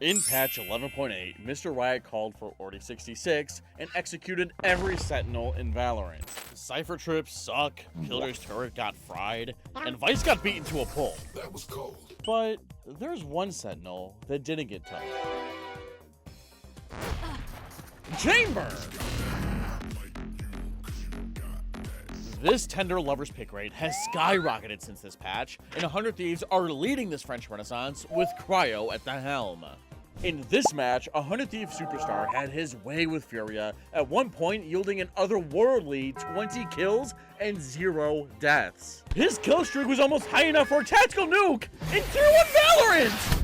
In patch 11.8, Mr. Riot called for Order 66 and executed every sentinel in Valorant. Cypher trips suck, Killjoy's turret got fried, and Vice got beaten to a pulp. That was cold. But there's one sentinel that didn't get touched. Chamber! This tender lover's pick rate has skyrocketed since this patch, and 100 Thieves are leading this French renaissance with Cryo at the helm. In this match, 100 Thieves superstar had his way with Furia, at one point yielding an otherworldly 20 kills and 0 deaths. His kill streak was almost high enough for a tactical nuke in Tier 1 Valorant!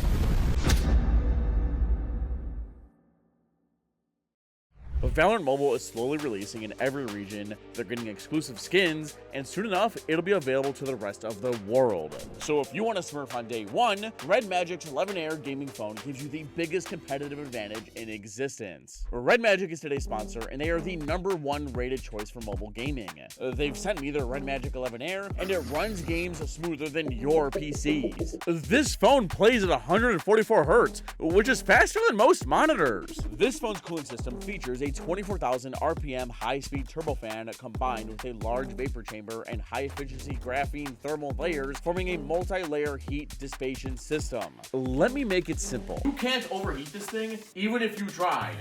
Valorant Mobile is slowly releasing in every region, they're getting exclusive skins, and soon enough, it'll be available to the rest of the world. So if you want to Smurf on day one, Red Magic's 11 Air gaming phone gives you the biggest competitive advantage in existence. Red Magic is today's sponsor, and they are the #1 rated choice for mobile gaming. They've sent me their Red Magic 11 Air, and it runs games smoother than your PCs. This phone plays at 144 Hz, which is faster than most monitors. This phone's cooling system features a 24,000 RPM high-speed turbofan combined with a large vapor chamber and high-efficiency graphene thermal layers, forming a multi-layer heat dissipation system. Let me make it simple. You can't overheat this thing, even if you tried.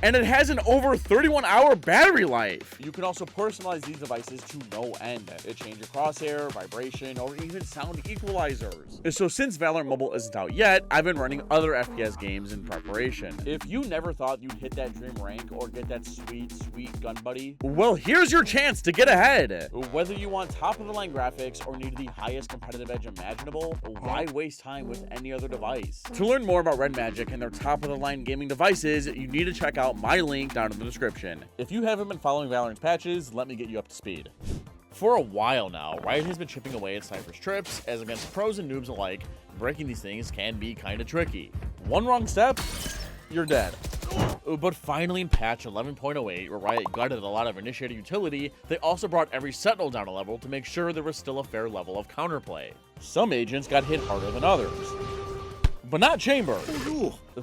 And it has an over 31-hour battery life. You can also personalize these devices to no end. It changes crosshair, vibration, or even sound equalizers. So since Valorant Mobile isn't out yet, I've been running other FPS games in preparation. If you never thought you'd hit that dream rank or get that sweet, sweet gun buddy, well, here's your chance to get ahead. Whether you want top-of-the-line graphics or need the highest competitive edge imaginable, why waste time with any other device? To learn more about Red Magic and their top-of-the-line gaming devices, you need to check out my link down in the description. If you haven't been following Valorant's patches, let me get you up to speed. For a while now, Riot has been chipping away at Cypher's trips, as against pros and noobs alike, breaking these things can be kinda tricky. One wrong step, you're dead. But finally in patch 11.08, where Riot gutted a lot of initiator utility, they also brought every sentinel down a level to make sure there was still a fair level of counterplay. Some agents got hit harder than others, but not Chamber.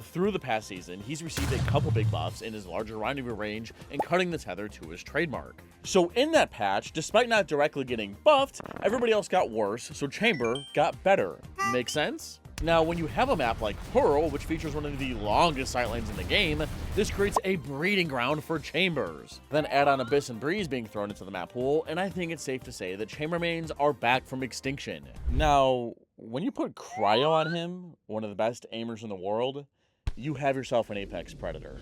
Through the past season, he's received a couple big buffs in his larger rendezvous range and cutting the tether to his trademark. So in that patch, despite not directly getting buffed, everybody else got worse, so Chamber got better. Make sense? Now, when you have a map like Pearl, which features one of the longest sight lines in the game, this creates a breeding ground for Chambers. Then add on Abyss and Breeze being thrown into the map pool, and I think it's safe to say that Chamber mains are back from extinction. Now, when you put Cryo on him, one of the best aimers in the world, you have yourself an apex predator.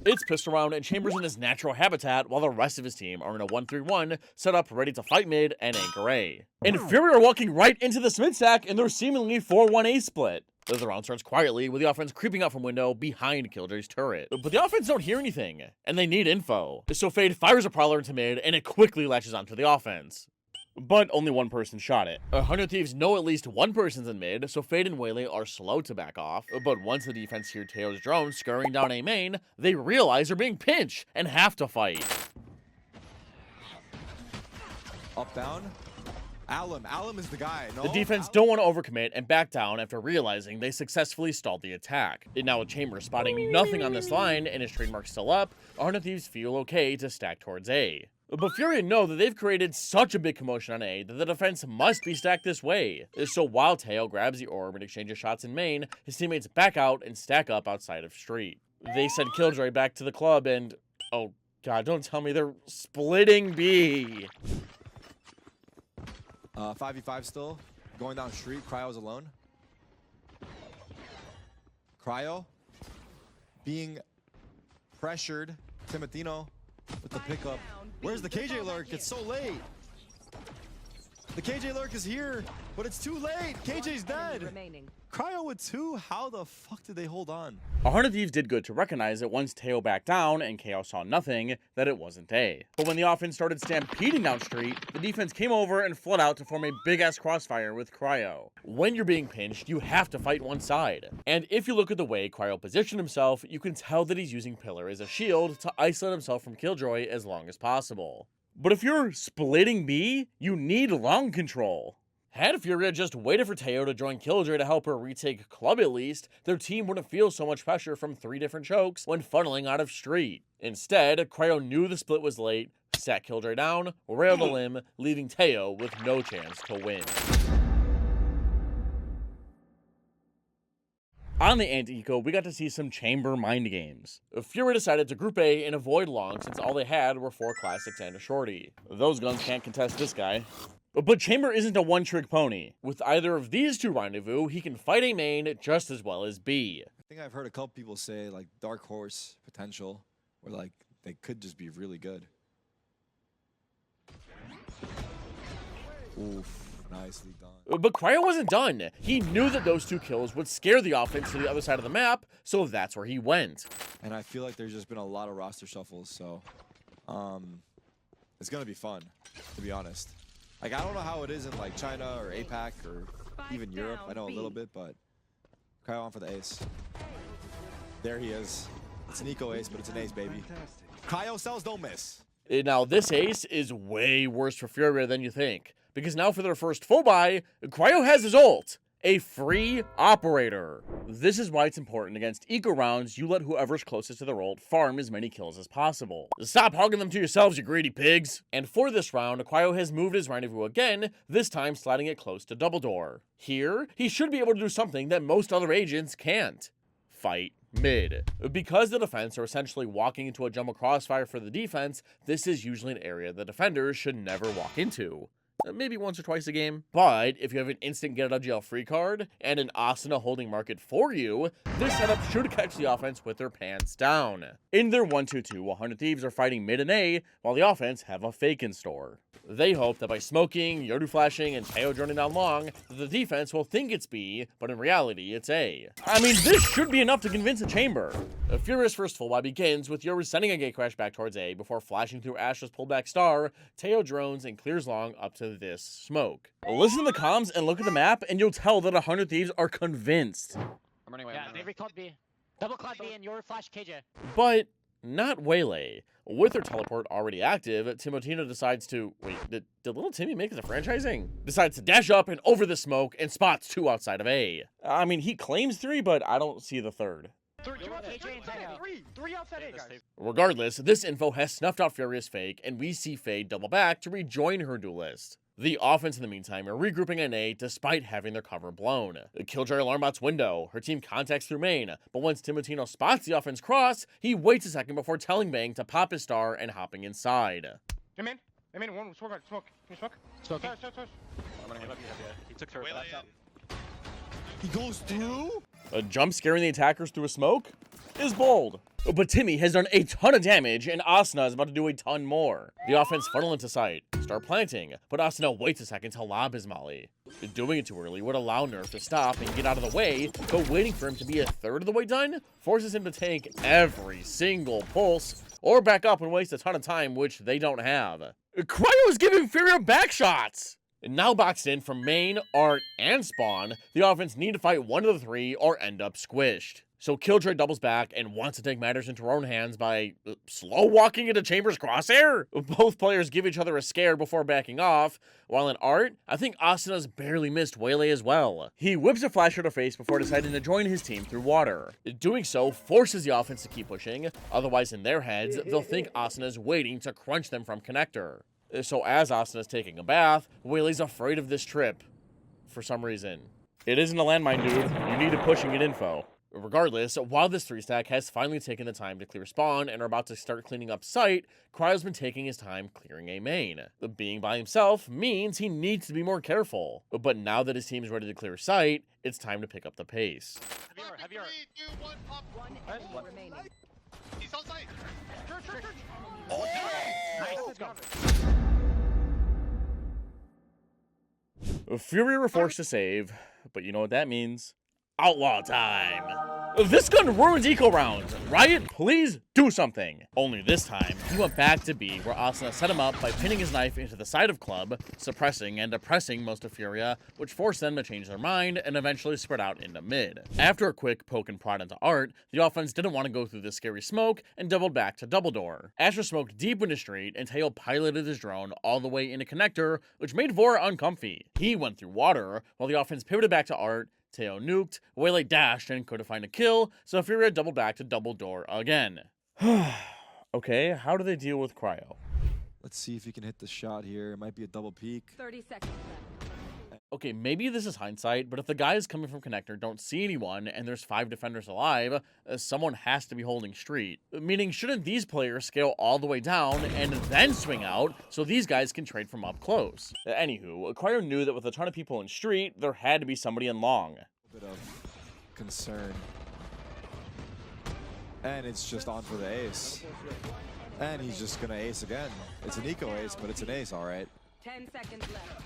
It's pissed around and Chambers in his natural habitat while the rest of his team are in a 1-3-1 set up ready to fight mid and anchor A. And Fury are walking right into the mid stack in their seemingly 4-1-A split. The round starts quietly with the offense creeping out from window behind Killjoy's turret. But the offense don't hear anything, and they need info. So Fade fires a Prowler into mid and it quickly latches onto the offense. But only one person shot it. 100 Thieves know at least one person's in mid, so Fade and Waylay are slow to back off. But once the defense hear Teo's drone scurrying down A main, they realize they're being pinched and have to fight. Up, down. Alum is the guy. No? The defense don't want to overcommit and back down after realizing they successfully stalled the attack. And now with Chambers spotting nothing on this line and his trademark still up, 100 Thieves feel okay to stack towards A. But Fury know that they've created such a big commotion on A that the defense must be stacked this way. So while Teo grabs the orb and exchanges shots in main, his teammates back out and stack up outside of street. They send Killjoy back to the club and, oh god, don't tell me they're splitting B. 5v5 still. Going down street, Cryo's alone. Cryo being pressured. Timotino with the pickup. Where's the KJ lurk? It's so late. The KJ lurk is here, but it's too late. KJ's dead. Cryo with 2. How the fuck did they hold on? 100 Thieves did good to recognize that once Teo backed down and Chaos saw nothing, that it wasn't A. But when the offense started stampeding down street, the defense came over and fled out to form a big-ass crossfire with Cryo. When you're being pinched, you have to fight one side. And if you look at the way Cryo positioned himself, you can tell that he's using Pillar as a shield to isolate himself from Killjoy as long as possible. But if you're splitting B, you need long control. Had Furia just waited for Teo to join Killjoy to help her retake Club at least, their team wouldn't feel so much pressure from 3 different chokes when funneling out of Street. Instead, Cryo knew the split was late, sat Killjoy down, railed a limb, leaving Teo with no chance to win. On the Ant-Eco, we got to see some chamber mind games. Fury decided to group A and avoid Long since all they had were 4 classics and a shorty. Those guns can't contest this guy. But Chamber isn't a one-trick pony. With either of these 2 rendezvous, he can fight A main just as well as B. I think I've heard a couple people say like Dark Horse potential, or like they could just be really good. Oof. Nicely done. But Cryo wasn't done. He knew that those 2 kills would scare the offense to the other side of the map, so that's where he went. And I feel like there's just been a lot of roster shuffles, so it's gonna be fun, to be honest. Like, I don't know how it is in like China or APAC or even Europe. I know a little bit, but Cryo on for the ace. There he is. It's an eco ace, but it's an ace, baby. Cryo sells, don't miss. Now, this ace is way worse for Furia than you think, because now for their first full buy, Cryo has his ult, a free operator. This is why it's important against eco rounds you let whoever's closest to their ult farm as many kills as possible. Stop hogging them to yourselves, you greedy pigs. And for this round, Cryo has moved his rendezvous again, this time sliding it close to double door. Here, he should be able to do something that most other agents can't. Fight mid. Because the defense are essentially walking into a jumbo crossfire for the defense, this is usually an area the defenders should never walk into. Maybe once or twice a game. But if you have an instant get out of jail free card and an Asuna holding market for you, this setup should catch the offense with their pants down. In their 1-2-2, 100 Thieves are fighting mid and A, while the offense have a fake in store. They hope that by smoking, Yoru flashing, and Teo joining down long, the defense will think it's B, but in reality, it's A. I mean, this should be enough to convince a chamber. A Furious first full buy begins with Yoru sending a gate crash back towards A before flashing through Astra's pullback star, Teo drones, and clears long up to this smoke. Listen to the comms and look at the map, and you'll tell that 100 Thieves are convinced. I'm running away. Yeah, they recalled B. Double clap B and your flash KJ. But not Waylay. With her teleport already active, Timotina decides to... Wait, did little Timmy make it to franchising? Decides to dash up and over the smoke and spots 2 outside of A. I mean, he claims 3, but I don't see the 3rd. Three outside A, guys. Regardless, this info has snuffed out Furious Fake, and we see Faye double back to rejoin her duelist. The offense in the meantime are regrouping in A despite having their cover blown. Killjoy alarmbot's window, her team contacts through main, but once Timotino spots the offense cross, he waits a second before telling Bang to pop his star and hopping inside. I'm in, one smoke. Can you smoke? Smoking. Sorry. I'm running up. He took her. He goes through? A jump scaring the attackers through a smoke is bold. But Timmy has done a ton of damage, and Asuna is about to do a ton more. The offense funnel into sight, start planting, but Asuna waits a second to lob his molly. Doing it too early would allow Nerf to stop and get out of the way, but waiting for him to be a third of the way done forces him to take every single pulse, or back up and waste a ton of time, which they don't have. Cryo is giving Furia back shots! Now boxed in from main, art, and spawn, the offense need to fight one of the 3 or end up squished. So Killjoy doubles back and wants to take matters into her own hands by slow walking into Chamber's crosshair. Both players give each other a scare before backing off, while in art, I think Asuna's barely missed Waylay as well. He whips a flasher to face before deciding to join his team through water. Doing so forces the offense to keep pushing, otherwise in their heads, they'll think Asuna's waiting to crunch them from connector. So as Asuna's taking a bath, Waylay's afraid of this trip. For some reason. It isn't a landmine, dude. You need to push and get info. Regardless, while this 3-stack has finally taken the time to clear spawn and are about to start cleaning up site, Cryo's been taking his time clearing A main. Being by himself means he needs to be more careful. But now that his team is ready to clear site, it's time to pick up the pace. Heavy art. 3, 2, 1, pop. One remaining. He's on site. Church. Oh! Nice, let's go. Fury were forced to save, but you know what that means? Outlaw time! This gun ruins eco rounds. Riot, please do something. Only this time, he went back to B, where Asuna set him up by pinning his knife into the side of Club, suppressing and depressing most of Furia, which forced them to change their mind and eventually spread out into mid. After a quick poke and prod into Art, the offense didn't want to go through the scary smoke and doubled back to double door. Astra smoked deep into street, and Teo piloted his drone all the way into connector, which made Vora uncomfy. He went through water, while the offense pivoted back to Art. Teo nuked, Waylay dashed and couldn't find a kill, so Furia doubled back to double door again. Okay, how do they deal with Cryo? Let's see if he can hit the shot here. It might be a double peek. 30 seconds left. Okay, maybe this is hindsight, but if the guys coming from connector don't see anyone and there's 5 defenders alive, someone has to be holding street. Meaning, shouldn't these players scale all the way down and then swing out so these guys can trade from up close? Anywho, Cryo knew that with a ton of people in street, there had to be somebody in long. A bit of concern. And it's just on for the ace. And he's just gonna ace again. It's an eco ace, but it's an ace, all right. 10 seconds left.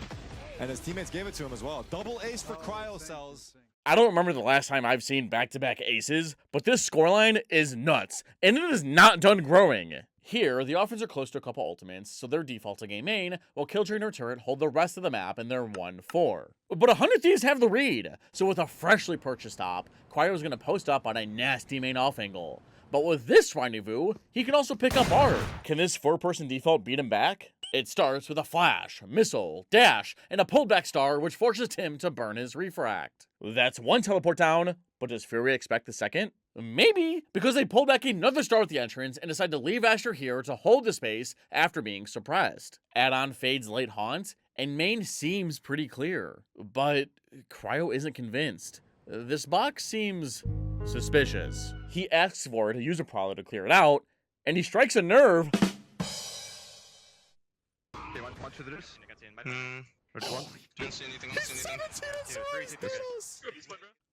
And his teammates gave it to him as well. Double ace for Cryo cells. I don't remember the last time I've seen back-to-back aces, but this scoreline is nuts, and it is not done growing. Here, the offense are close to a couple ultimates, so they're defaulting a main, while Killjoy or Turret hold the rest of the map and they're 1-4. But 100 Thieves have the read, so with a freshly purchased op, Cryo's gonna post up on a nasty main off angle. But with this rendezvous, he can also pick up Art. Can this 4-person default beat him back? It starts with a flash, missile, dash, and a pullback star which forces Tim to burn his refract. That's one teleport down, but does Fury expect the second? Maybe, because they pulled back another star at the entrance and decide to leave Asher here to hold the space after being suppressed. Add-on fades late haunt, and main seems pretty clear. But Cryo isn't convinced. This box seems suspicious. He asks for it to use a prowler to clear it out, and he strikes a nerve. Didn't see anything.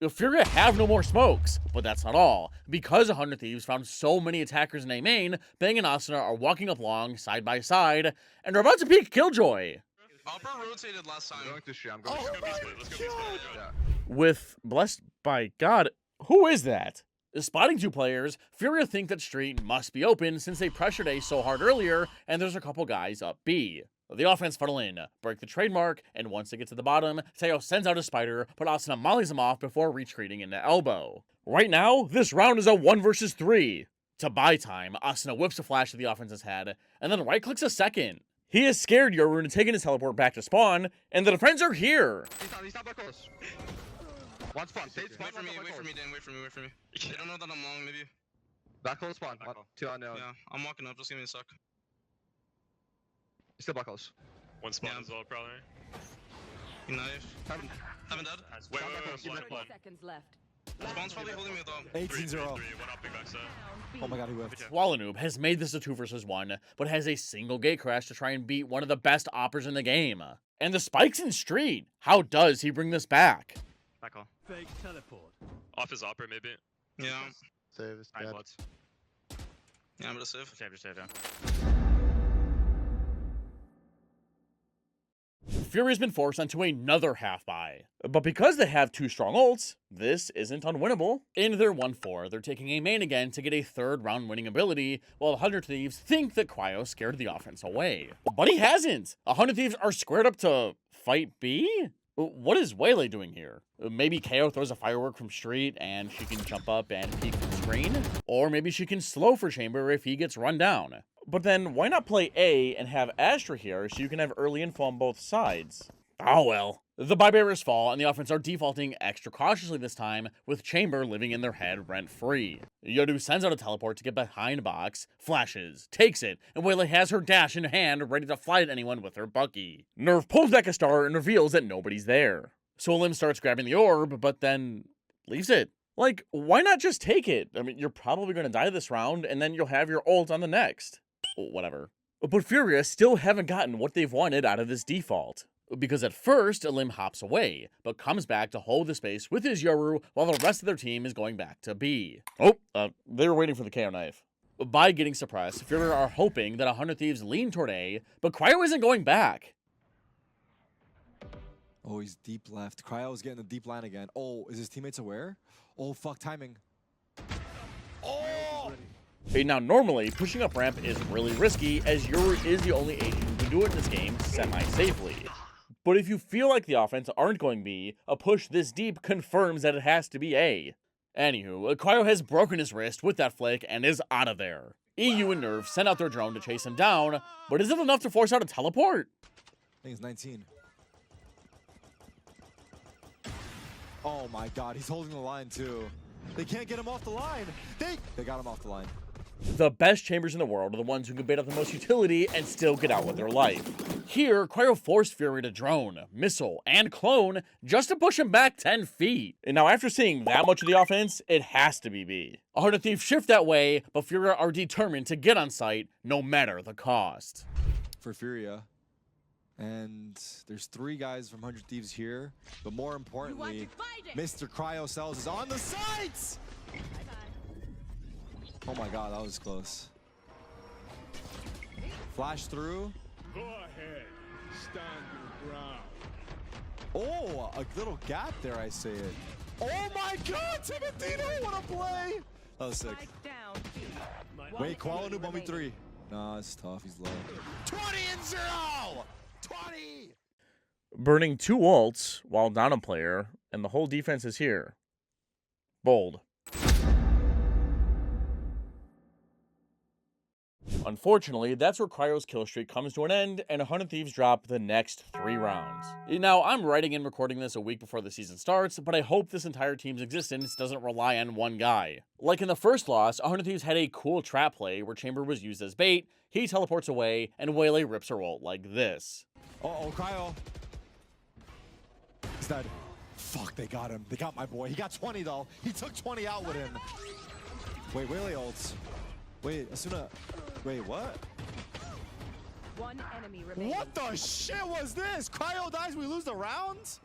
Furia have no more smokes, but that's not all. Because 100 Thieves found so many attackers in A main, Bang and Asuna are walking up long, side by side, and are about to peek Killjoy. Upper rotated last time. I'm going to street. Let's go B-split. Let's go B-split. Yeah. With blessed by God, who is that? Spotting 2 players, Furia think that street must be open since they pressured A so hard earlier, and there's a couple guys up B. The offense funnel in, break the trademark, and once they get to the bottom, Teo sends out a spider, but Asuna mollies him off before retreating into elbow. Right now, this round is a 1 versus 3. To buy time, Asuna whips a flash to the offense's head, and then right-clicks a second. He has scared Yoru into taking his teleport back to spawn, and the defenders are here. He's not that close. One spawn. Wait Wait for me, Dan. Wait for me. They don't know that I'm long, maybe. Back close spawn. Back close. 2 on down. Yeah, I'm walking up. Just give me a sec. Still back close. One spawn Yeah. as well, probably. Knife. Haven't. Haven't dead. Wait, Spawn. blind. Seconds left. Spawn's probably holding me though. 18-0. One up, big backside. Oh my god, he whiffed. Wallenoob has made this a 2 versus 1, but has a single gate crash to try and beat one of the best oppers in the game. And the spikes in street. How does he bring this back? Back on. Fake teleport. Off his opera, maybe. Yeah. Save is Nine dead. bloods. Yeah, I'm gonna save. Just save, yeah. Fury's been forced onto another half buy. But because they have 2 strong ults, this isn't unwinnable. In their 1-4, they're taking a main again to get a 3rd round winning ability, while 100 Thieves think that Cryo scared the offense away. But he hasn't! 100 Thieves are squared up to fight B? What is Waylay doing here? Maybe KO throws a firework from street and she can jump up and peek from screen? Or maybe she can slow for Chamber if he gets run down. But then why not play A and have Astra here so you can have early info on both sides? Oh well. The buy bearers fall and the offense are defaulting extra cautiously this time, with Chamber living in their head rent-free. Yodu sends out a teleport to get behind box, flashes, takes it, and Waylay has her dash in hand ready to fly at anyone with her Bucky. Nerve pulls back a star and reveals that nobody's there. So Lim starts grabbing the orb, but then leaves it. Like, why not just take it? I mean, you're probably going to die this round, and then you'll have your ult on the next. Whatever. But Furia still haven't gotten what they've wanted out of this default. Because at first, Lim hops away, but comes back to hold the space with his Yoru while the rest of their team is going back to B. They were waiting for the KO knife. By getting suppressed, Furia are hoping that 100 Thieves lean toward A, but Cryo isn't going back. Oh, he's deep left. Cryo's getting the deep line again. Oh, is his teammates aware? Oh, fuck, timing. Now, normally, pushing up ramp is really risky, as Yuri is the only agent who can do it in this game semi-safely. But if you feel like the offense aren't going B, a push this deep confirms that it has to be A. Anywho, Cryo has broken his wrist with that flick and is out of there. EU and Nerve send out their drone to chase him down, but is it enough to force out a teleport? I think it's 19. Oh my god, he's holding the line too. They can't get him off the line. They got him off the line. The best chambers in the world are the ones who can bait out the most utility and still get out with their life. Here, Cryo forced Fury to drone, missile, and clone just to push him back 10 feet. And now after seeing that much of the offense, it has to be B. 100 Thieves shift that way, but Fury are determined to get on site no matter the cost. For Furia. And there's 3 guys from 100 Thieves here, but more importantly, Mr. Cryo Cells is on the sites! Oh my god, that was close. Flash through. Go ahead, stand your ground. Oh, a little gap there, I say it. Oh my god, Timotino, what a play! That was sick. Wait, Kuala Lumpur 1v3. Nah, it's tough, he's low. 20-0! 20! Burning 2 ults while down a player, and the whole defense is here. Bold. Unfortunately, that's where Cryo's kill streak comes to an end, and 100 Thieves drop the next 3 rounds. Now, I'm writing and recording this a week before the season starts, but I hope this entire team's existence doesn't rely on one guy. Like in the first loss, 100 Thieves had a cool trap play where Chamber was used as bait, he teleports away, and Waylay rips her ult like this. Uh-oh, Cryo. He's dead. Fuck, they got him. They got my boy. He got 20, though. He took 20 out with him. Wait, Waylay ults. Wait, Asuna. Wait, what? One enemy remaining. What the shit was this? Cryo dies, we lose the rounds?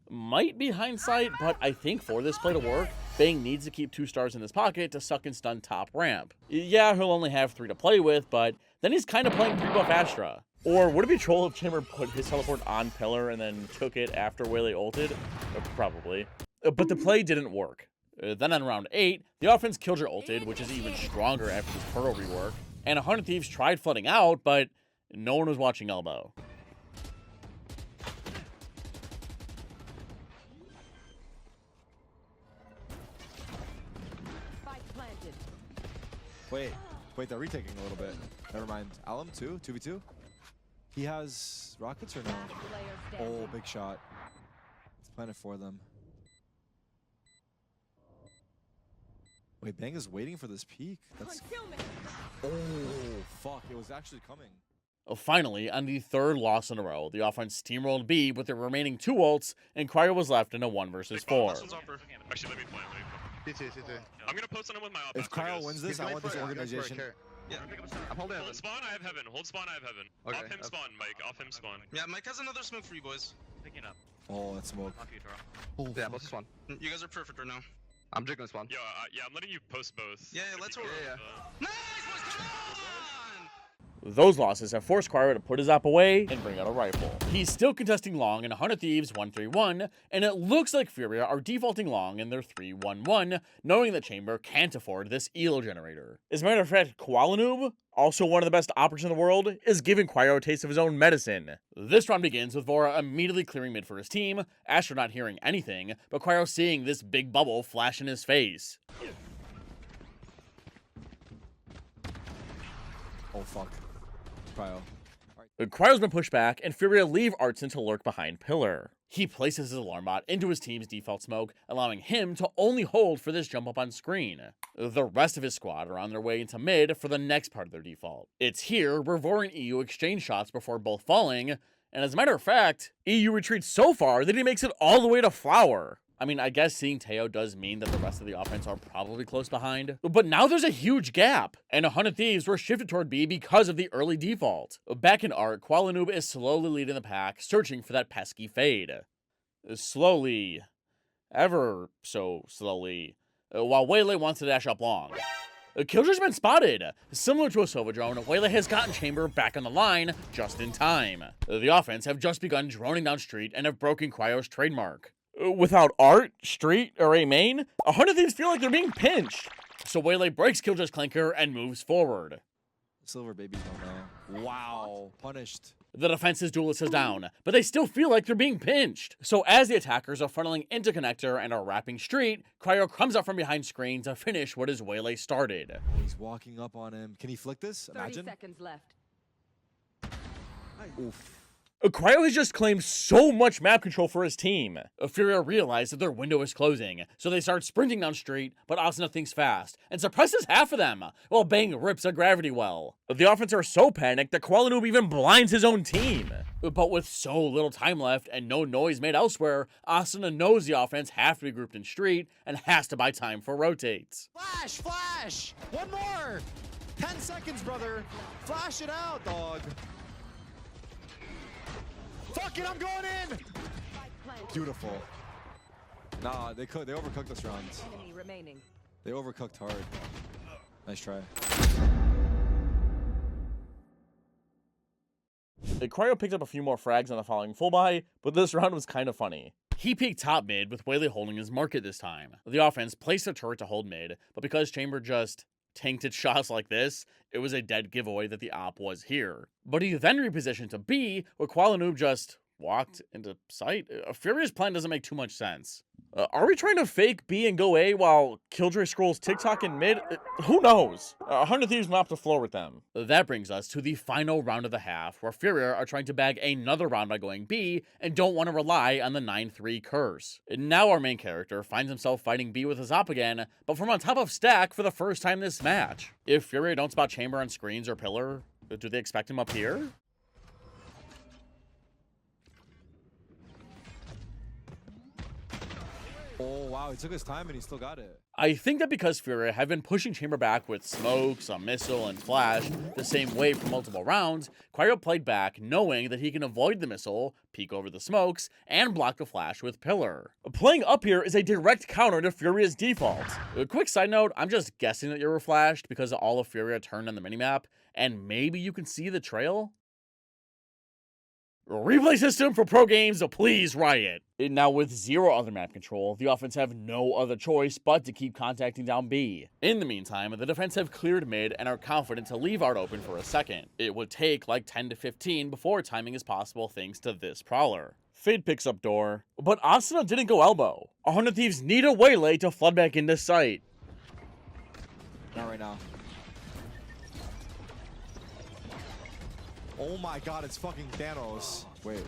Might be hindsight, but I think for this play to work, Bang needs to keep 2 stars in his pocket to suck and stun top ramp. Yeah, he'll only have 3 to play with, but then he's kind of playing pre-buff Astra. Or would it be troll if Chamber put his teleport on Pillar and then took it after Waylay ulted? Probably. But the play didn't work. Then on round 8, the offense Killjoy ulted, which is even stronger after this Pearl rework, and 100 Thieves tried flooding out, but no one was watching elbow. Spike planted. Wait, they're retaking a little bit. Never mind. Alum, 2v2? He has rockets or no? Oh, big shot. It's planted for them. Wait, Bang is waiting for this peak. That's... Oh, fuck. It was actually coming. Finally, on the 3rd loss in a row, the offense steamrolled B with their remaining 2 ults, and Cryo was left in a 1 versus 4. Actually, let me play. CT. I'm gonna post on him with my op. If Cryo wins this, I want this organization. Yeah, I'm holding Hold heaven. spawn, I have heaven. Hold spawn, I have heaven. Okay, Off him spawn, Mike. Off him spawn. Yeah, Mike has another smoke for you boys. Picking up. Oh, that smoke. Off you, Toro. Oh, Yeah, fuck. both spawn. You guys are perfect right now. I'm jiggling spawn. Yo, yeah, I'm letting you post both. Yeah, let's Could be hold. good, Nice, boys, come on! Those losses have forced Cryo to put his op away and bring out a rifle. He's still contesting long in 100 Thieves 1-3-1, and it looks like Furia are defaulting long in their 3-1-1, knowing that Chamber can't afford this elo generator. As a matter of fact, Kuala Lumpur, also one of the best operators in the world, is giving Cryo a taste of his own medicine. This round begins with Vora immediately clearing mid for his team, Asher not hearing anything, but Cryo seeing this big bubble flash in his face. Oh, fuck. Cryo. Cryo's been pushed back, and Furia leave Artson to lurk behind Pillar. He places his alarm bot into his team's default smoke, allowing him to only hold for this jump up on screen. The rest of his squad are on their way into mid for the next part of their default. It's here where Vora and EU exchange shots before both falling, and as a matter of fact, EU retreats so far that he makes it all the way to Flower. I mean, I guess seeing Teo does mean that the rest of the offense are probably close behind. But now there's a huge gap, and 100 Thieves were shifted toward B because of the early default. Back in Arc, Kuala Lumpur is slowly leading the pack, searching for that pesky fade. Slowly. Ever so slowly. While Waylay wants to dash up long. Killjoy's been spotted. Similar to a Sova drone, Waylay has gotten Chamber back on the line just in time. The offense have just begun droning down street and have broken Cryo's trademark. Without Art, Street, or a main, 100 Thieves feel like they're being pinched. So Waylay breaks Killjoy's Clinker and moves forward. Silver babies don't know. Wow. Punished. The defense's duelist is down, but they still feel like they're being pinched. So as the attackers are funneling into connector and are wrapping street, Cryo comes up from behind screen to finish what his Waylay started. Oh, he's walking up on him. Can he flick this? 30 Imagine. seconds left. Oof. Cryo has just claimed so much map control for his team. Furia realized that their window is closing, so they start sprinting down street, but Asuna thinks fast and suppresses half of them, while Bang rips a gravity well. The offense are so panicked that Kuala even blinds his own team. But with so little time left and no noise made elsewhere, Asuna knows the offense have to be grouped in street and has to buy time for rotates. Flash! Flash! One more! 10 seconds, brother! Flash it out, dog! Fuck it, I'm going in! Beautiful. Nah, they overcooked this round. Enemy remaining. They overcooked hard. Nice try. Cryo picked up a few more frags on the following full buy, but this round was kind of funny. He peeked top mid with Waylay holding his market this time. The offense placed a turret to hold mid, but because Chamber just tanked its shots like this, it was a dead giveaway that the op was here. But he then repositioned to B, where Kuala Noob just walked into sight. Furia's plan doesn't make too much sense. Are we trying to fake B and go A while Killjoy scrolls TikTok in mid? Who knows? 100 Thieves mop the floor with them. That brings us to the final round of the half, where Furia are trying to bag another round by going B and don't want to rely on the 9-3 curse. Now our main character finds himself fighting B with his op again, but from on top of stack for the first time this match. If Furia don't spot Chamber on screens or pillar, do they expect him up here? Oh, wow, he took his time and he still got it. I think that because Furia have been pushing Chamber back with smokes, a missile, and flash the same way for multiple rounds, Cryo played back knowing that he can avoid the missile, peek over the smokes, and block the flash with pillar. Playing up here is a direct counter to Furia's default. A quick side note, I'm just guessing that you were flashed because all of Furia turned on the minimap, and maybe you can see the trail? Replay system for pro games, please Riot. Now with zero other map control, the offense have no other choice but to keep contacting down B. In the meantime, the defense have cleared mid and are confident to leave Art open for a second. It would take like 10 to 15 before timing is possible thanks to this Prowler. Fade picks up door, but Asuna didn't go elbow. 100 Thieves need a Waylay to flood back into sight. Not right now. Oh my god, it's fucking Thanos. Wait.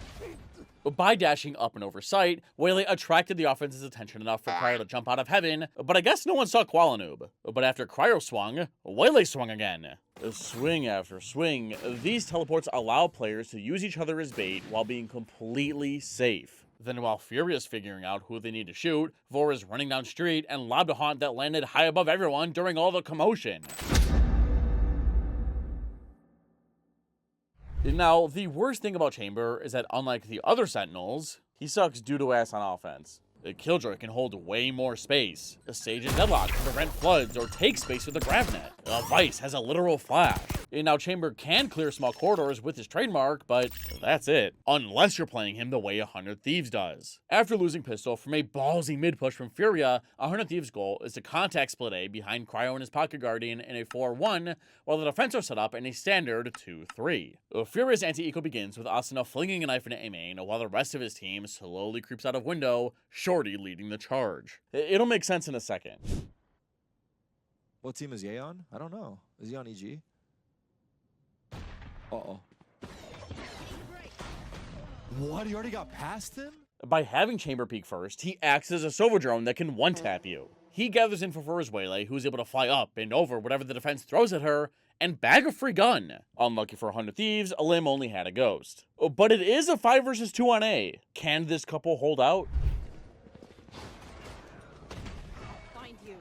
By dashing up and over sight, Waylay attracted the offense's attention enough for Cryo to jump out of heaven, but I guess no one saw Kuala Noob. But after Cryo swung, Waylay swung again. Swing after swing, these teleports allow players to use each other as bait while being completely safe. Then while Furia's figuring out who they need to shoot, Vor is running down street and lobbed a haunt that landed high above everyone during all the commotion. Now, the worst thing about Chamber is that unlike the other Sentinels, he sucks doo-doo ass on offense. Killjoy can hold way more space. Sage and Deadlock can prevent floods or take space with a grab net. Vice has a literal flash. Now Chamber can clear small corridors with his trademark, but that's it. Unless you're playing him the way 100 Thieves does. After losing pistol from a ballsy mid-push from Furia, 100 Thieves' goal is to contact split A behind Cryo and his Pocket Guardian in a 4-1, while the defense are set up in a standard 2-3. Furia's anti-eco begins with Asuna flinging a knife into A main, while the rest of his team slowly creeps out of window, Shorty leading the charge. It'll make sense in a second. What team is Ye on? I don't know. Is he on EG? Uh-oh. What? He already got past him? By having Chamber peek first, he acts as a Sova drone that can one-tap you. He gathers info for his Waylay, who's able to fly up and over whatever the defense throws at her, and bag a free gun. Unlucky for 100 Thieves, Lim only had a ghost. But it is a 5 versus 2 on A. Can this couple hold out? Find you.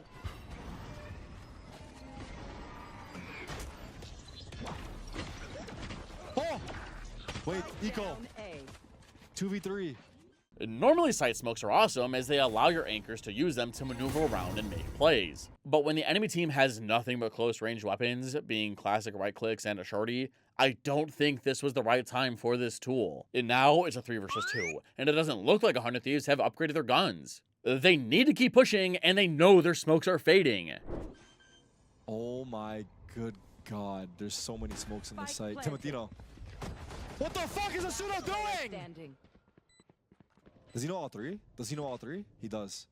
Oh! Wait, Eco. Down A. 2v3. Normally side smokes are awesome as they allow your anchors to use them to maneuver around and make plays. But when the enemy team has nothing but close range weapons, being classic right clicks and a shorty, I don't think this was the right time for this tool. And now it's a 3 versus 2, and it doesn't look like 100 Thieves have upgraded their guns. They need to keep pushing, and they know their smokes are fading. Oh my good God. There's so many smokes in this Spike site. planted. Timotino. What the fuck is Asuno doing? Standing. Does he know all three? Does he know all three? He does.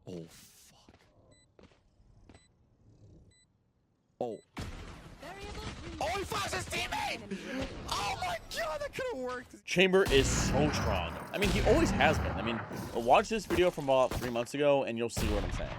Oh, fuck. Oh. Oh, he flashed his teammate! Oh my God, that could have worked. Chamber is so strong. I mean, he always has been. I mean, watch this video from about 3 months ago and you'll see what I'm saying.